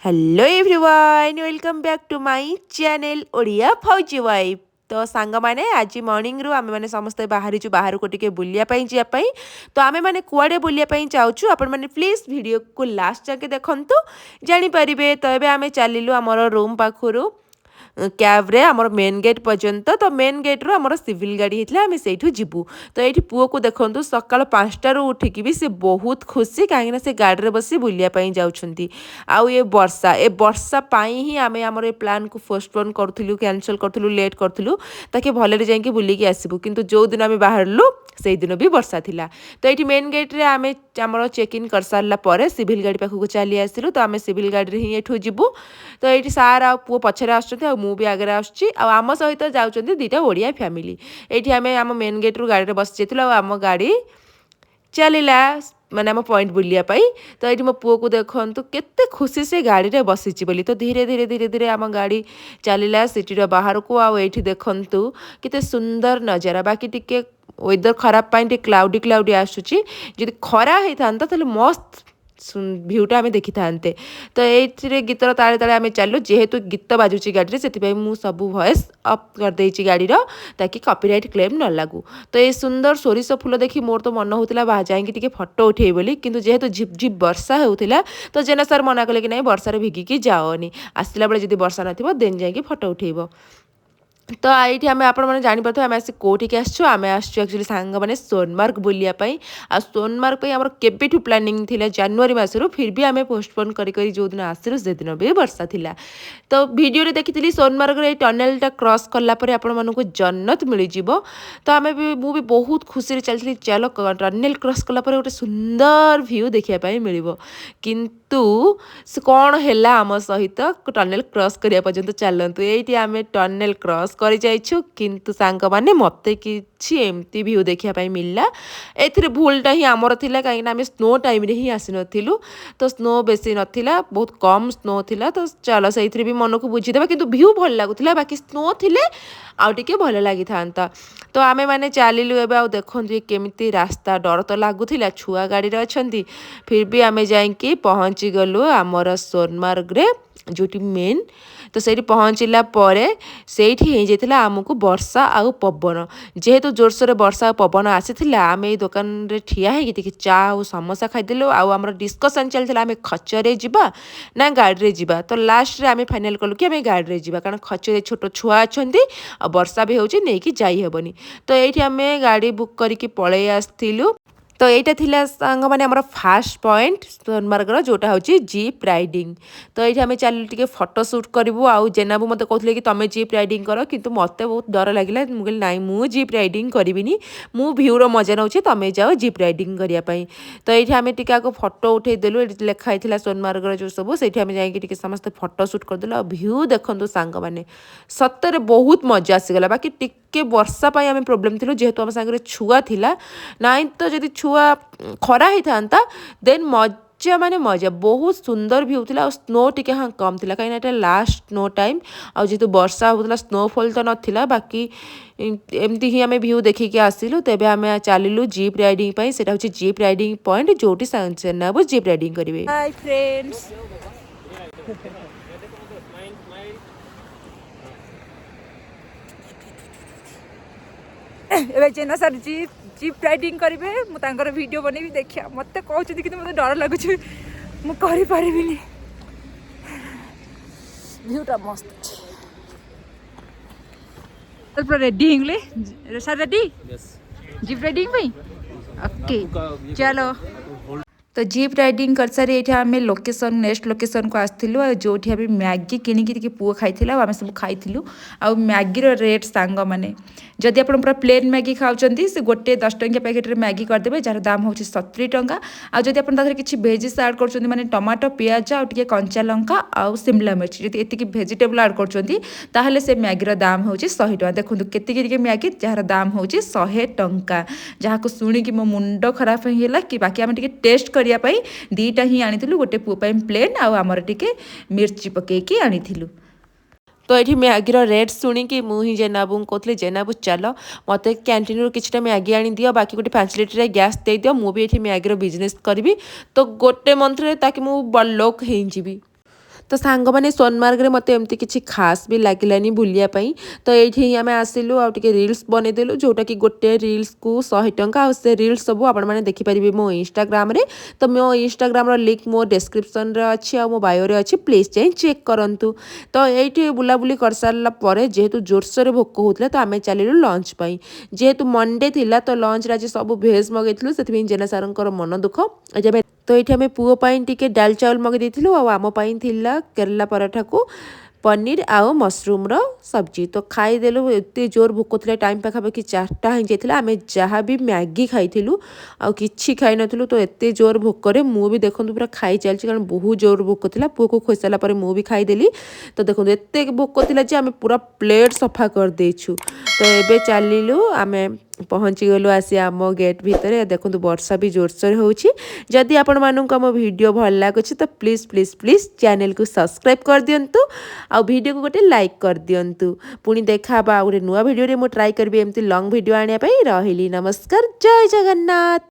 Hello everyone welcome back to my channel Odia Fauji wife. तो सांग माने आज मॉर्निंग रु आमे माने समस्त बाहरी बाहर को टिके बुलिया पई जिया पई। तो आमे माने कुआडे बुलिया पई चाउछु आपण माने प्लीज वीडियो को लास्ट जाके देखंतु जानि परिबे। तो एबे आमे चलिलु हमर रूम पाखरु क्याब्रे आमर मेन गेट पर्यंत। तो मेन गेट्रु आमर सिविल गाड़ी होता आम से जीवु। तो ये पुओ को देखो सका 5टार उठिकी भी सी बहुत खुशी कहीं से गाड़ी बसी बुलायापी जाऊँगी। आउ ये वर्षा ही आम आमर ये प्लान को पोस्टपोन करूँ कैंसल करूँ लेट करूँ ताकि भलरे जाकि बुलिकी आसबू किंतु जो दिन आम बाहरलु से दिन भी वर्षा थिला। तो ये मेन गेट्रे आम आमर चेक इन कर सारा सिविल गाड़ी पाखक चली आसलु। तो आम सिविल गाड़ी ही एठू जीवु। तो ये सार आ पुओ पछरे आसुछंती मु भी आगे आसुची आम सहित जाउछंती दुईटा ओडिया फैमिली। एठी आम आम मेन गेट्रु गाड़ी बस जाइथिलु आम गाड़ी चलिला माने आम पॉइंट बुलिया पाई। तो ये मो पुओ को देखंतु केते खुशी से गाड़ी रे बसिची बोली। तो धीरे धीरे धीरे धीरे आम गाड़ी चलिला सिटी बाहर को। आ एठी देखंतु केते सुंदर नजारा। बाकी टिके वेदर खराब पाई क्लाउडी क्लाउडी आसुची। जदि खरा होता ताले मस्त भ्यूटा आम देखी था। तो ये गीतर ताले ताले आम चलु जेहेतु गीत बाजुची गाड़ी से मु सब वॉइस अफ कर देची गाड़ीर ताकि कॉपीराइट क्लेम न लागू। तो ये सुंदर सोरिष फूल देखी मोर तो मन होता बाहर जाकि फोटो उठे बोली किंतु जेहेतु झिप झिप वर्षा होता तो जेना सर मना कले कि नहीं वर्षार भिगिकी जाओनी आसला बेले जब वर्षा नथिबो देन जाकि फोटो उठेब। तो ये आम आपने जापर आम आस कौटिक आम आसुआली सांग मैंने सोनमार्ग बुलायापी। आ सोनमार्ग आम केबेठू प्लानिंग थिला जनवरी मासरू फिर भी आम पोस्टपोन करी जो दिन आसलु से दिन भी वर्षा थिला। तो वीडियो देखी सोनमार्ग ये टनेलटा क्रॉस कलापर आपण को जन्नत मिल जाव। तो आम भी मुझे बहुत खुशी चलती चलो टनेल क्रॉस कलापर गोटे सुंदर व्यू देखापी मिल किंतु कौन है आम सहित टनेल क्रॉस करने पर्यंत चलतु। ये आम टनेल क्रॉस कर जाइछु किंतु सांग माने मते किछि एमती व्यू देखिया पाई मिलला। एथिरे भूलटा ही आमर थिला काहे ना आमे स्नो टाइम रे ही आसी नथिलु। तो स्नो बेसी नथिला बहुत कम स्नो थिला। तो चलो सेइथिरे भी मन को बुझी देबा किंतु व्यू भल लागुथिला बाकी स्नो थिले आउ टिके भल लागि थांता। तो आमे माने चालिलु एबे आउ देखंतु केमिति रास्ता डर तो लागुथिला छुआ गाड़ी रे अछंती फिर भी आमे जाइके पहुंची गलु आमर सोनमार्ग रे जोटी मेन। तो सेठी पहुँचला सेठी जाइथिला आमको वर्षा आउ पवन जेहेतु जोरसोर वर्षा आ पवन आसीथिला आम ये दुकान रे ठिया है कि चा और समोसा खाइदेलु। आउ आमर डिस्कसन चलता आम खचरे जिबा ना गाड़ी रे जिबा। तो लास्ट रे आम फाइनल कलु कि आम गाड़ी रे जिबा कारण खचरे छोट छुआ अछंती आ वर्षा भी होउची नै कि जाई हेबनी। तो एठी आम गाड़ी बुक करिकि पळै आस्थिलु। तो यहाँ थिला सांग माने हमर फास्ट पॉइंट सोनमार्ग जोटा हूँ जीप राइडिंग। तो ये आम चल टे फोटो शूट करूँ। आउ जेनाबू मत कहते कि तुम जीप राइडिंग कर किंतु मत बहुत डर लगे मुझे नाई मु जीप राइडिंग करी मु भ्यूर मजा नौ तुम जाओ जीप राइडिंग करने। तो ये आम टे आगे फोटो उठे देलु लिखाई सोनमार्ग जो सब से जाकि समस्त फोटो शूट करदेलु। आ भ्यू देखु सांग मैंने सतरे बहुत मजा आसीगला। बाकी टिके वर्षा आम प्रोब्लेम थी जेहेतु आम सागर छुआ थिला नाई तो जदि छुआ खरा होता देन मजा माने मजा बहुत सुंदर व्यू थिला। और स्नो टिके हाँ कम थिला कहीं लास्ट स्नो टाइम आ जेहेतु वर्षा होता स्नोफॉल तो नाला बाकी एमती ही आम व्यू देखिकी आसिलु। तेबे आम चलिलु जीप राइडिंग पाई सेटा होची जीप राइडिंग पॉइंट जोटी सेनाबू जीप राइडिंग करिवे। हाय फ्रेंड्स एबे जेना सर जीप राइडिंग करेंगे मुझे वीडियो बनैबी देखिया मत कहते कि मत डर लगुच मुझे भ्यूटा मस्त पूरा रेडी हिंगले सर रेडी जीप राइडिंग भाई ओके चलो। तो जीप राइडिंग कर सारी ये आम लोकेशन नेक्स्ट लोकेशन को आसलु जो आम मैगी किणिकी पुओ खाई आम सब खाई आ मैगीर रेट सांग मैंने जदि आप पूरा प्लेन मैगी खाऊँच से गोटे 10 टंकिया पैकेट मैगी करदे जार दाम हूँ 70 टंका। आ जदि आप किसी भेजिस आड कर माने टमाटो पियाज आउ टिके कंचा लंका आउ शिमला मिर्च जदि एतिकी भेजिटेबल आड कर से मैगीर दाम हूँ 100 टंका। देखो केतिकी मैगी जार दाम हूँ 100 टंका जहाँ को शुणिकी मो मुंड खराब है कि बाकी आम टेस्ट करने दीटा ही आनी गोटे पुओ प्लेन आमर टिके मिर्ची पकईकी आनी। तो ये मैगीर रेट शुणिकी मुझे जेनाबू कहते जेनाबू चल मत कैंटीन किसी मैगी आनी दियो बाकी गोटे 5 लिटर गैस दे दियो मुझे ये मैगीर बिजनेस करी। तो गोटे मंथ में ताकि मुझे बड़ लोक हो। तो सांग मैंने सोनमार्ग में मत एमती किसी खास भी लगे बुलायापी तो ये आम आसिलु आगे रिल्स बनईदेलु जोटा कि गोटे रिल्स को 100 टंका से रिल्स सब आपने देखिपारे मो इंस्टाग्राम रे तो मो इंस्टाग्राम लिंक मो डिस्क्रिप्शन रे अच्छी आ मो बायो रे अच्छी प्लीज जाई चेक करंतु। तो ये बुलाबुली कर सारा पर जेहेतु जोरसोर भोक होता तो आम चलू लंच पाई जेहेतु मंडे थिला तो लंच आज सब भेज मगेलु से जेना सार मन दुख जब तो ये आम पुओ टिके डाल चाउल मगे देलु आम थिला केरला पराठा को पनीर आउ मशरूम रो सब्जी तो खाईदेलु एत जोर भोक थी टाइम पाखापाखि 4टा हो जाता आम जहाँ भी मैगी खाइलु आउ कि खाई नथिलु तो एत जोर भोकरे मु भी देखूँ पूरा खाई चलती कारण बहुत जोर भोक थी पुओ को खोई सारा मु भी खाईदेली तो देखो एत भोक थी आम पूरा प्लेट सफा कर देछु। तो ये चलू आम पहुँची गलु आसी आम गेट भितर देखो वर्षा भी जोरसोर होची जदि आपण मानक आम वीडियो भल लगुच तो प्लीज प्लीज प्लीज चैनल को सब्सक्राइब कर दिंतु आ वीडियो को गोटे लाइक कर दिंतु पुणी देखा गोटे नुआ वीडियो रे मु ट्राई करबी एमती लॉन्ग वीडियो आने रही नमस्कार जय जगन्नाथ।